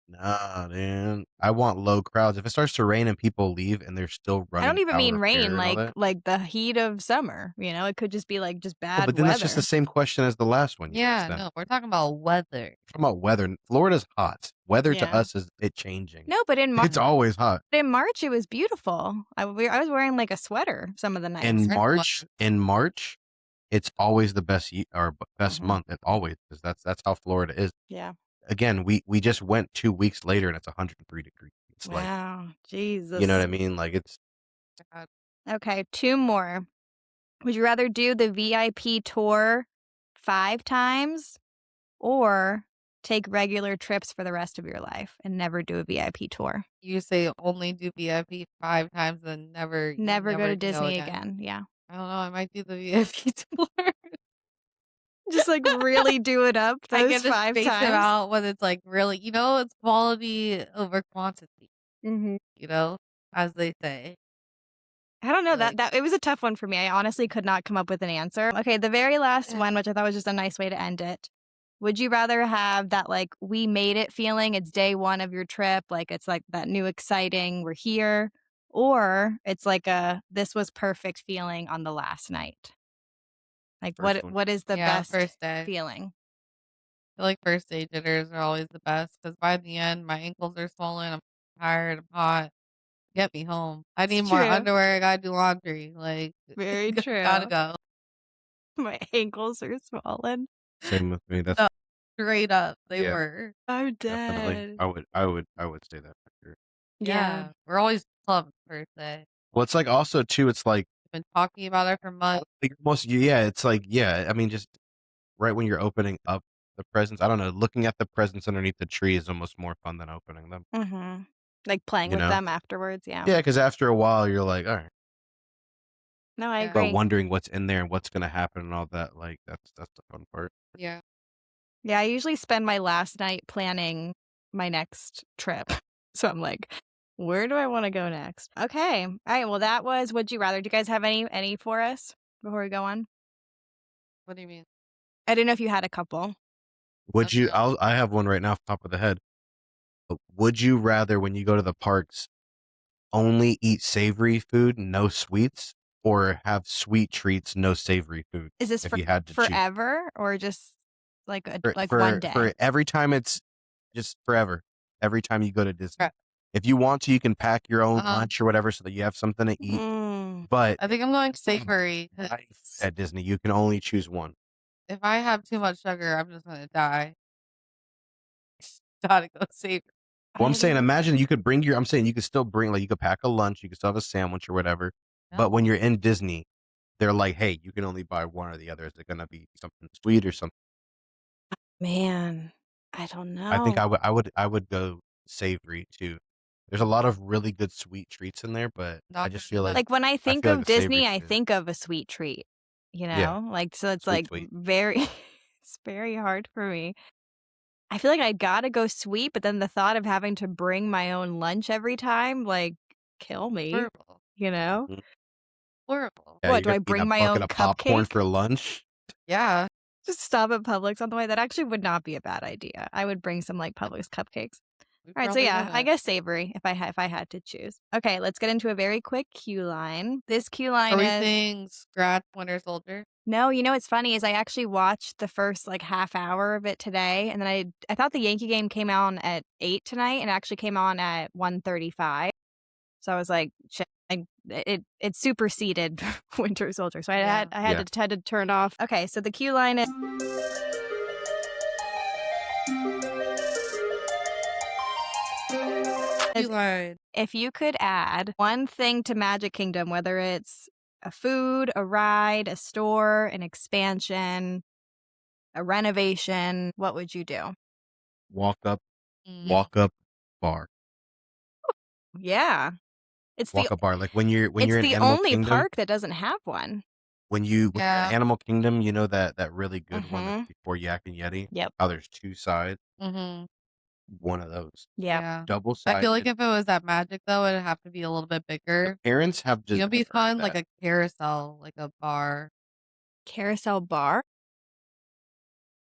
Nah, man. I want low crowds. If it starts to rain and people leave and they're still I running don't even tower mean of rain, terror and all that. like the heat of summer. It could just be like just Oh, bad but then that's just weather. the same question as the last one you asked Yeah, then. no, we're talking about weather. Talking about weather. Florida's hot. Weather to Yeah. us is it changing. No, but It's always hot. in March it was beautiful. I was wearing like a sweater some of the nights. In March, it's always the best best Mhm. month. It always is. That's how Florida is. Yeah. Again, we just went 2 weeks later and it's 103 degrees. It's like, Wow. Jesus. you know what I mean? Like it's God. Okay, 2 more. Would you rather do the VIP tour 5 times or take regular trips for the rest of your life and never do a VIP tour? You say only do VIP 5 times and never Never go to can go Disney again. Yeah. I don't know, I might do the VIP tour. Just like really do it up I those get to 5 space it times. out when it's like really it's quality over quantity, Mhm. as they say. I don't know Like that it was a tough one for me. I honestly could not come up with an answer. Okay, the very last one, which I thought was just a nice way to end it. Would you rather have that like we made it feeling, it's day 1 of your trip, like it's like that new exciting, we're here, or it's like a this was perfect feeling on the last night? Like first one. what is the Yeah, best first day. feeling? I feel like first day jitters are always the best because by the end, my ankles are swollen, I'm tired, I'm hot, get me home. I need It's more true. underwear. I gotta do laundry. Like, Very gotta true. go. My ankles are swollen. Same with me. That's No, straight up, they yeah, were. I'm definitely. dead. I would say that for sure. Yeah. Yeah, we're always clubbed per se. Well, it's like also too, it's like Been talking about it for months. yeah, it's like yeah, I mean just right when you're opening up the presents, I don't know, looking at the presents underneath the tree is almost more fun than opening them, Mm-hmm. Like playing you with know? them afterwards. Yeah. Yeah, because after a while you're like, all right, No, I Yeah, but agree. wondering what's in there and what's gonna happen and all that, like that's the fun part. yeah. Yeah, I usually spend my last night planning my next trip. So I'm like, where do I want to go next? Okay. All right. Well, that was Would You Rather. Do you guys have any for us before we go on? What do you mean? I didn't know if you had a couple. Would you? No. I have one right now off the top of the head. Would you rather when you go to the parks only eat savory food, no sweets, or have sweet treats, no savory food? Is this If for you had to choose, forever or just like for like one for day? for every time, it's just forever. Every time you go to Disney, Right. if you want to, you can pack your own Uh-huh. lunch or whatever so that you have something to eat. Mm. But I think I'm going savory. 'Cause life at Disney, you can only choose one. if I have too much sugar, I'm just gonna die. Gotta go savory. Well, I'm I saying, don't. imagine you could bring your. I'm saying you could still bring like you could pack a lunch, you could still have a sandwich or whatever. But when No. you're in Disney, they're like, "Hey, you can only buy one or the other. Is it gonna be something sweet or something?" Man, I don't I think know. I would go savory too. There's a lot of really good sweet treats in there, but I Not just gonna feel like Like when I I think feel like of the savory Disney, I is think of a sweet treat, yeah, Like, so it's sweet, like sweet. very, it's very hard for me. I feel like I gotta go sweet, but then the thought of having to bring my own lunch every time, like, kill me, horrible. Mhm. Horrible. Yeah, What, you're do gonna I eat a bring my bucket own of popcorn cupcake? for lunch. Yeah. Just stop at Publix on the way? That actually would not be a bad idea. I would bring some, like, Publix cupcakes. We Alright, so probably yeah, I wouldn't. guess savory if I had to choose. Okay, let's get into a very quick cue line. This cue Are line we is saying scratch Winter Soldier? no, you know what's funny is I actually watched the first, like, half hour of it today, and then I thought the Yankee game came on at 8 tonight, and it actually came on at 1:35. So I was like, "Shit," it superseded Winter Soldier, so Yeah. I Yeah. had to turn off. Okay, so the cue line You is lied. if you could add one thing to Magic Kingdom, whether it's a food, a ride, a store, an expansion, a renovation, what would you do? Walk up, Mm. walk up bar, Yeah. It's the walk up bar. Like when it's you're in the Animal only Kingdom, park that doesn't have one. when you're in Yeah. Animal Kingdom, you know that really good one that's Mhm. before Yak and Yeti. Yep. How there's two sides, Mhm. one of those Yep. Yeah. double I feel like sided. if it was at Magic though, it'd have to be a little bit The bigger. parents have You just know, it'd be earned fun, like that. a carousel, like a bar. Carousel bar?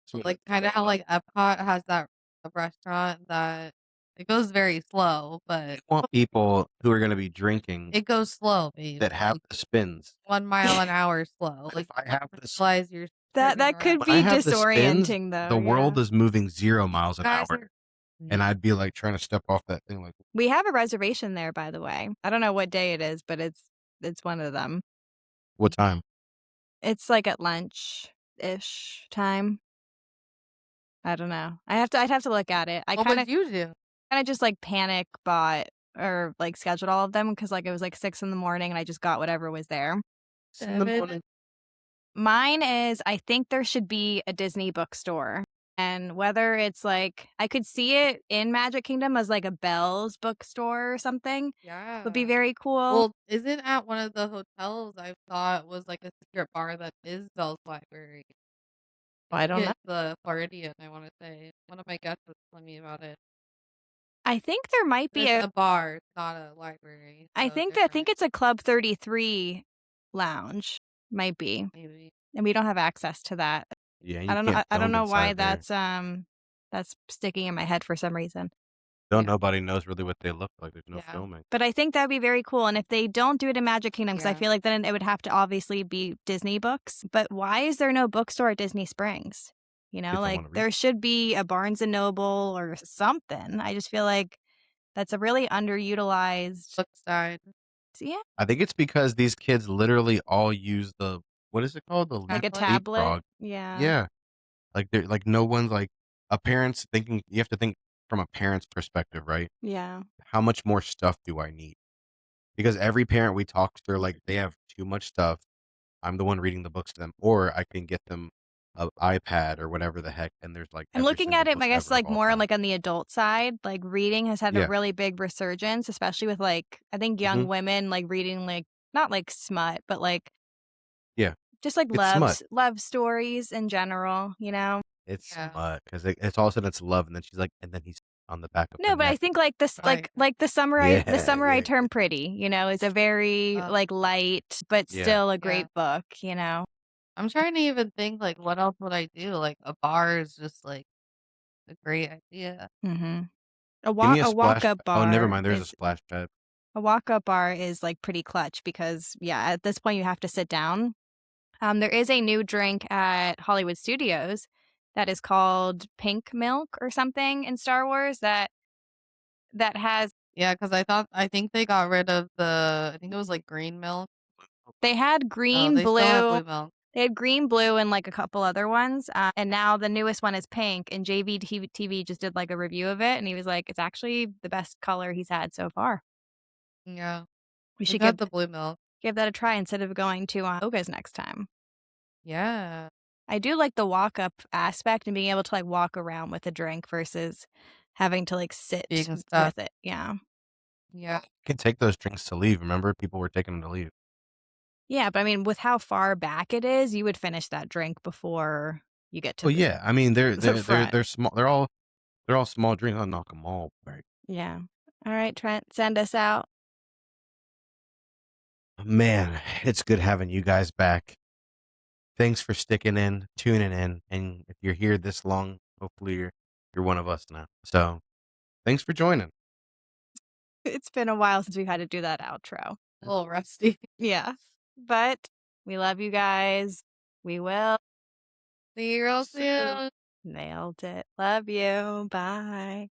So Like kinda how like Epcot has that a restaurant that it goes very slow, they but want people who are going to be drinking it goes slow, babe. that have Like the spins. 1 mile an hour slow. If Like I have the realize you're That swerving that could when I around. be have the spins, disorienting though, the world yeah. is moving 0 You miles an guys hour, are and I'd be like trying to step off that thing. Like, We have a reservation there, by the way. I don't know what day it is, but it's one of them. what time? It's like at lunch-ish time. I don't know. I'd have to look at it. I what kinda would you do? just, like, panic bought or, like, scheduled all of them because like, it was, like, 6 in the morning and I just got whatever was there. It's in the 7? morning. Mine is I think there should be a Disney bookstore. And whether it's like I could see it in Magic Kingdom as like a Belle's bookstore or something would be Yeah. very cool. Well, isn't at one of the hotels I thought was like a secret bar that is Bell's Library. I I think don't know. it's the Floridian, I wanna say. One of my guests was telling me about it. I think there might But be it's a a bar, it's not a library, so I different, think it's a Club 33 lounge. Might be. maybe. And we don't have access to that. Yeah, and you can't I don't film know why inside there. that's sticking in my head for some reason. Don't Yeah. nobody knows really what they look like. There's no Yeah. filming. But I think that'd be very cool. And if they don't do it in Magic Kingdom, because I Yeah. feel like then it would have to obviously be Disney books. But why is there no bookstore at Disney Springs? You know, Kids don't like want to read. there should be a Barnes and Noble or something. I just feel like that's a really underutilized. Bookstore. Yeah. I think it's because these kids literally all use the what is it called? The Like a Tablet? tablet? leapfrog. Yeah. Yeah. Like, they're like, no one's like a parent's thinking you have to think from a parent's perspective, right? Yeah. How much more stuff do I need? Because every parent we talk to, they're like, they have too much stuff. I'm the one reading the books to them, or I can get them a iPad or whatever the heck, and there's like I'm every looking at single it, book I guess, ever of like, all more, time. like, on the adult side, like, reading has had a Yeah. really big resurgence, especially with, like, I think young Mhm. women, like, reading, like, not, like, smut, but, like, Yeah. just, like, It's smut. love stories in general, you know? It's Yeah. smut 'cause it's all of a sudden it's love, and then she's like, and then he's on the back of the No, but I neck. think, like, this Fire. like, the Yeah, Summer I yeah, Turned Pretty, you know, is a very, Uh, like, light, but yeah. still a yeah. great book, you know? I'm trying to even think, like, what else would I do? Like, a bar is just, like, a great idea. Mhm. Give me a A splash walk-up oh, never bar mind, there's a is splash pad. a walk-up bar is, like, pretty clutch because, yeah, at this point, you have to sit down. There is a new drink at Hollywood Studios that is called Pink Milk or something in Star Wars that has Yeah, because I think they got rid of I think it was, like, green milk. they had Oh, green, they still have blue blue milk. they had green, blue, and, like, a couple other ones, and now the newest one is pink, and JV TV just did, like, a review of it, and he was like, "It's actually the best color he's had so far." Yeah. We They've should had the blue milk. give that a try instead of going to, Oga's next time. Yeah. I do like the walk-up aspect and being able to, like, walk around with a drink versus having to, like, sit Being stuck. with it, yeah. Yeah. You can take those drinks to leave, remember? People were taking them to leave. Yeah, but I mean, with how far back it is, you would finish that drink before you get to Well, yeah, I mean, the front. they're small they're all small drinks, I'll knock them all back. Yeah. Alright, Trent, send us out. Man, it's good having you guys back. Thanks for sticking in, tuning in, and if you're here this long, hopefully you're one of us now. So, thanks for joining. It's been a while since we had to do that outro. A little rusty. Yeah. But we love you guys. We will. See you real soon. Nailed it. Love you. Bye.